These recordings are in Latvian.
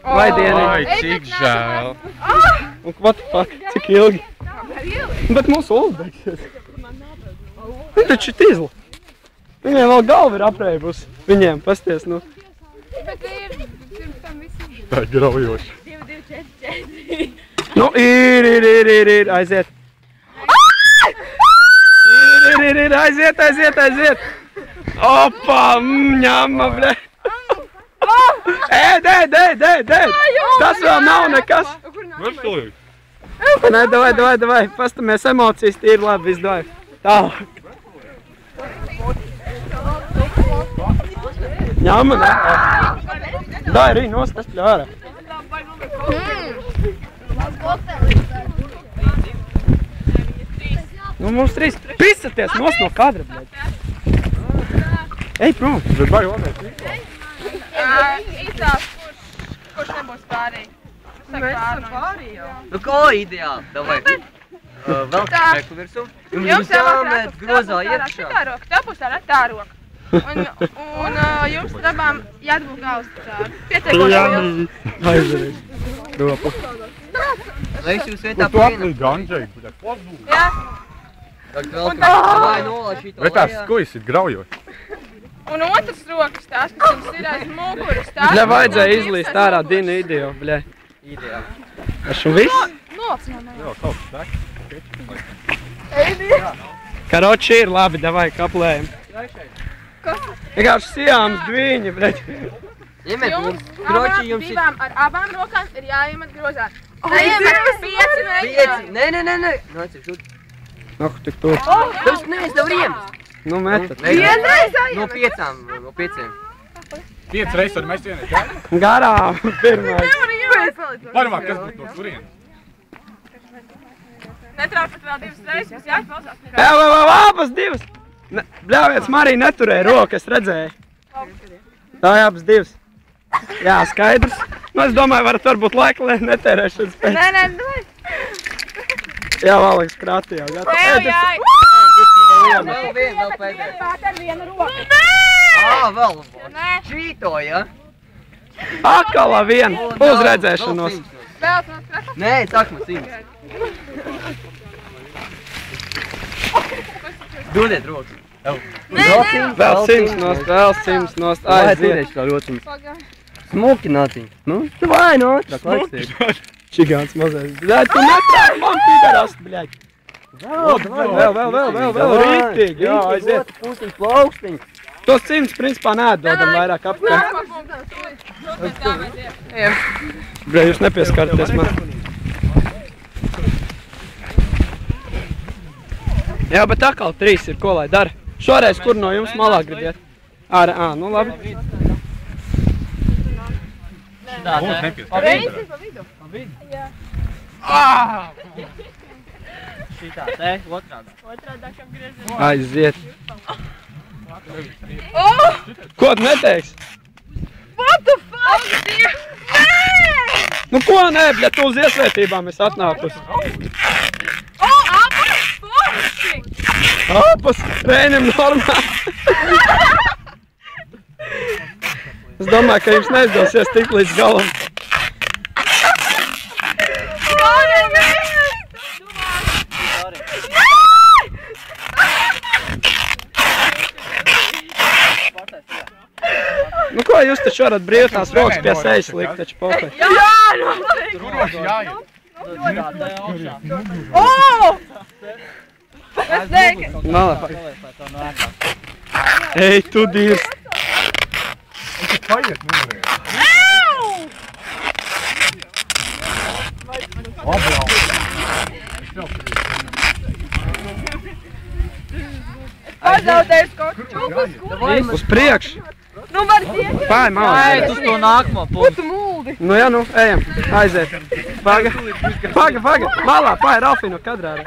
Vai, Dieniņ. Ai, cik žēl. Un what the fuck, cik ilgi? Bet mūsu ulu beigsies. Viņi taču tīzli. Viņiem vēl galva ir apreibusi. Viņiem, pasties, nu. Bet ir pirms tam visiem. Tā ir graujoši. 2, 2, 4, 4. Nu, ir, aiziet. Ir, aiziet. Opa, ņama, bre. Ēd. Tas vēl nav nekas. Veselīgi. Nē, davai. Pastamies emocijas, tīri labi, viss davai. Tālāk. Ņama, ne? Dai, rī, nost, tas pļā ārā. Nu, mums 3. Pisaties, nost no kadra, bļaļ. Ej, prom. Bet baigi labēt. Īstās, kurš nebūs pārī? Mēs esam pārī jau. Nu ko ideāli, davai. Vēl čeku virsū. Jums jau jāmet grozā iekšā. Šitā roka, tev būs tā roka. Un jums dabām jādabū galvas tādu. Pietiekoši liels. Aizdarīs. Ropu. Lai es jūs vietā Tu aplīd ganģēji, bet pozūri. Jā. Tad vēl vai nolā šito Bet tās skujas ir graujoši. Un otrs rokas tās, kas jums ir aiz muguras tās. Bļa, vajadzēja izlīst ārā Dina ideo, bļa. Ideāli. Esmu viss? Noc no mē. Jā, kaut kas Karoči ir labi, davai, kaplējam. Vienkārši sijāms dviņi, bļa. Iemet mums, kroči jums ir... Ar abām rokām ir jāiemet grozā. Neiemet 5 mēģināt. Nē. Nāc, ir šūt. Noh, tik tur. Tas nevis tev riemas. Nu, metat. Vienreiz No 5. 5 reizes ar mestieniem. Garā, pirmais. Parvāk, kas būtu no turienes? Netraucat vēl 2 reizes, jūs jāatklausās. Abas 2. Bļāviec, Marija neturēja roku, es redzēju. Tā abas 2. Jā, skaidrs. Nu, es domāju, varat varbūt laika, lai netērēšanas pēc. Nē, Jā, Valeks krāti jau. Tev Vēl pēdējā. ar vienu roku. Vēl. Nē. Šīto, ja? Akala vien. Uz redzēšanos. Vēl no skratās. Nē, sāk man 100. Dodiet rokas. Vēl 100 nost, aiziet. Smuki nāciņ. Nu, vai no ātrāk, laiks tiek. Čigāns mazais. Bļaļ, tu netrāk, man pidarast, bļaļ. Vēl rītīgi. Jā, aiziet. Pusiņš plaukstiņš. Tos 100 principā neatdodam vairāk apkārt. Bļaļ, jūs nepieskarties man. Jā, bet atkal 3 ir, ko lai dara? Šoreiz, kur no jums malā gribiet? Ārā, nu labi. Mums nepieskatīt. Reizi pa vidu. Šitā te, otrādā. Otrādākam grieziem. Aiziet. Ko tu neteiksi? What the fuck? Nē! Nu ko nē, bļa, tu uz iesvētībām esi atnākusi. Abas forši! Abas, Reinim normāli. Es domāju, ka jums neizdosies tik līdz galam. Nu ko, jūs taču varat brīvi tās rokas pie sejas likt, taču pofai. Jā, Turoši jāiet. Es teiktu. Nalēpāk. Ej, tu dirst. Viņš paiet nevarēja. Pazaudējis kaut čukus, Uz priekšu. Nu, var tiek. Pāri, malā. Tu to nākamo punktu. Muldi. Nu jā, nu, ejam. Aiziet. Paga. Malā, pāri, Ralfī no kadrā.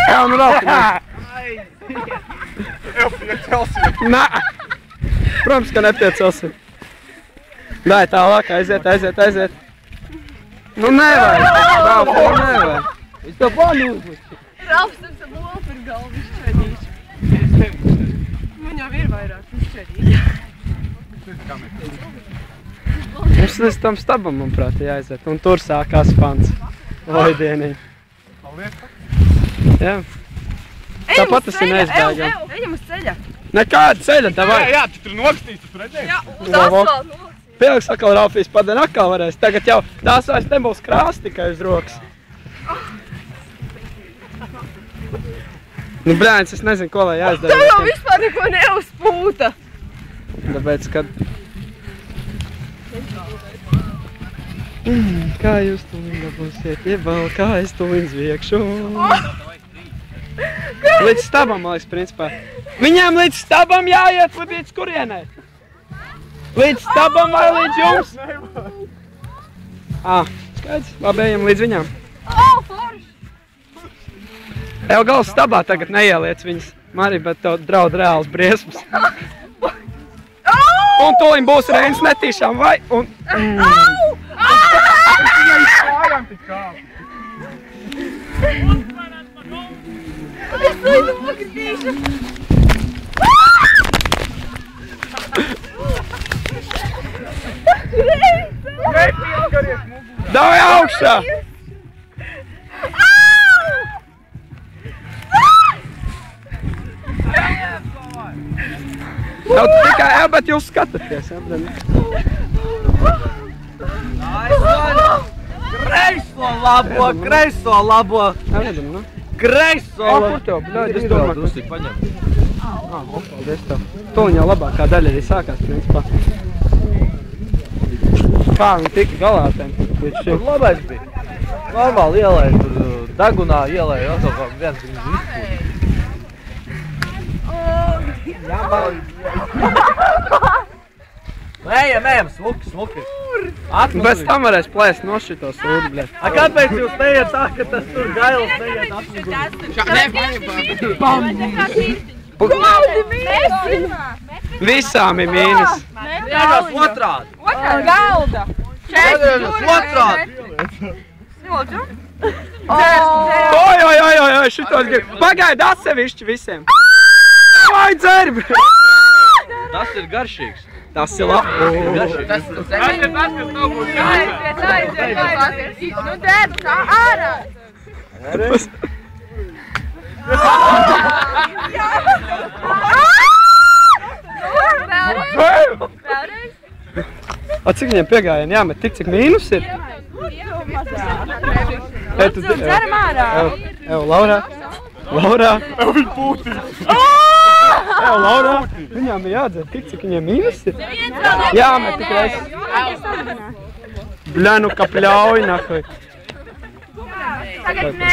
Jā, nu Ralfī. Nepiecelsim. Nā! Protams, ka nepiecelsim. Dai, tālāk, aiziet. Nu, nevajag. Nevajag. Es to panūku. Ralfs tam savu olpu ir galvu izšķēdīšu. Man jau ir vairāk izšķēdīšu. Mums līdz tam stabam, manuprāt, jāaiziet. Un tur sākās fans. Oi, dieniņ. Jā. Tāpat tas ir neizbēgami. Ejam uz ceļa. Nekāda ceļa, davai. Jā, tu tur nokstīs, tu redzēji. Jā, uz asfaltu. Pieliks atkal Ralfijas padien atkal varēs. Tagad jau tās vairs nebūs krāsts tikai uz rokas. Nu, brēns, es nezinu, ko lai jāizdara. Tev jau vispār neko neuzpūta. Tāpēc, kad... Kā jūs to dabūsiet, iebal, kā es to zviekšu. Līdz stabam, man liekas, principā. Viņām līdz stabam jāiet līdz kurienai? Līdz stabam vai līdz jums? Skaidrs, labi, ejam līdz viņām. Jau gals stabā tagad neieliec viņas. Marija, bet tev draud reāls briesmas. Un toliņ būs Reinas netīšām, vai? Un... Kājām tik kā. Es līdzu pakastīšu. Davai augšā! Jau tikai, bet jūs skatāties, jā, brēni. Kreiso labo! Jā, redam, nu? Kreiso labo! Kur tev, bļaļ, es domāju, ka... Paldies tev. Toliņ jau labākā daļa arī sākās, principā. Kā viņi tika galā tiem? Tur labais bija. Normāli ielēja, tur degunā ielēja, atkal kā viens viņus izpūta. Ejam, smuki. Bez tam varēs plēst no šito sūdu, bļaļ. A kāpēc jūs neiet tā, ka tas tur gailis neiet Visām ir mīnus. Jāgās otrādi. Galda. Otrādi. Oi, šitos grib. Pagaidi atsevišķi visiem. Vai dzerbi? Tas ir garšīgs. Tas ir labi. Nu, dēb, kā ārā. Vēlreiz. A cik viņiem piegājieni jāmet? Tik cik mīnus ir? Dzeram ārā. Evo, Laurā. Evo, viņi pūtīs. Evo, Laurā. Viņām ir jādzer. Tik cik viņiem mīnus ir? Jāmet tik reiz. Bļa, nu ka pļauj, nahuj. Tagad ne.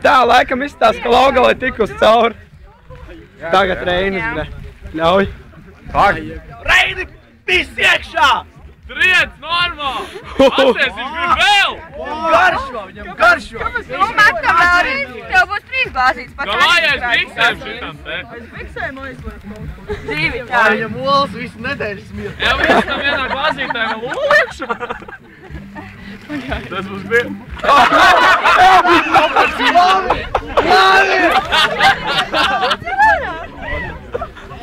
Tā, laikam izstāsta, ka Laugalai tikus cauri. Tagad Reinas, bļa. Pļauj. Reini, tis iekšā! Triec, normāli! Atcies, viņš grib vēl! Viņam garšo! Nu, Marta, vēlreiz. Tev būs 3 glāzītes. Kā vajag biksēm šitam te? Divi. Viņam olas visu nedēļu smiet. Jau viss tam vienā glāzītē vēl uliekšā! Tas būs bija.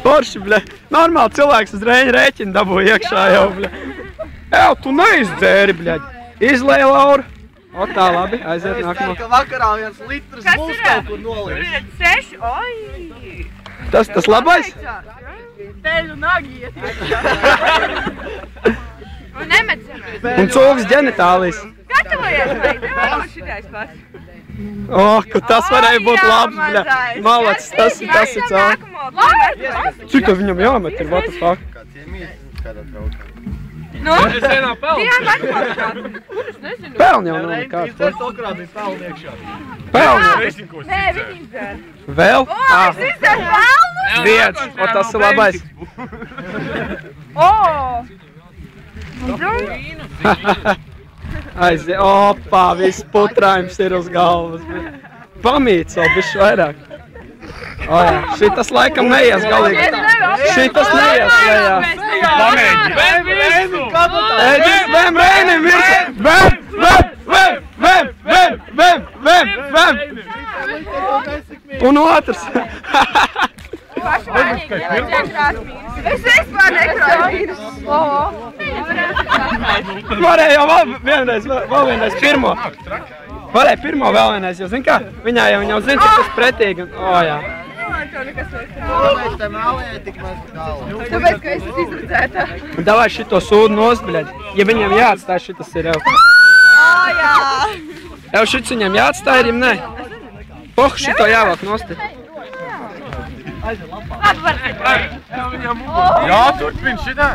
Forši, bļa. Normāli cilvēks uz Reiņa rēķina dabūja iekšā jau, bļa. Ev, tu neizdzēri, bļaļ. Izlēj, Laura. O, tā, labi. Aiziet nākamā. Ka vakarā 1 litrs mūs kaut kur nolies. 6, oi. Tas labais? Teļu nagi iet iekšā. Un nemet zemē. Un cūgas ģenitālijas. Gatavojies, vai? Tev būs šitais pats. Ka tas varēja būt labs, bļa. Malacis, tas ir caur. Cik tev viņam jāmet ir, what the fuck? Nu? Es vienā pelnu. Jā, gatavojies. Kurus nezinu. Pelni jau nav nekāds. Tīcēs okrādīt pelnu iekšā. Pelni. Nē, viņi izdara. Vēl? O, es izdaru pelnu. Viens. O, tas ir labais. O. Aizie, opā, viss putrājums ir uz galvas. Pamīts vēl bišķi vairāk. O jā, šitas laikam neies galīgi. Šitas neies lejā. Pamēģi. Ēdis, vem, Reinim virsē! Vem! Un otrs. Es vispār nekroju vīrus. Varēja jau vēl vienreiz pirmo. Varēja pirmo vēl vienreiz, jo zin kā, viņā jau zina, cik tas pretīgi. O jā. Tāpēc, ka es esmu izredzētā. Un davai šito sūdu nost, bļaļ. Ja viņam jāatstāj, šitas ir jau. Jā. Jau šits viņam jāatstāj, ir, nē. Poh, šito jāvāk nosti. Jā, turpin šitā.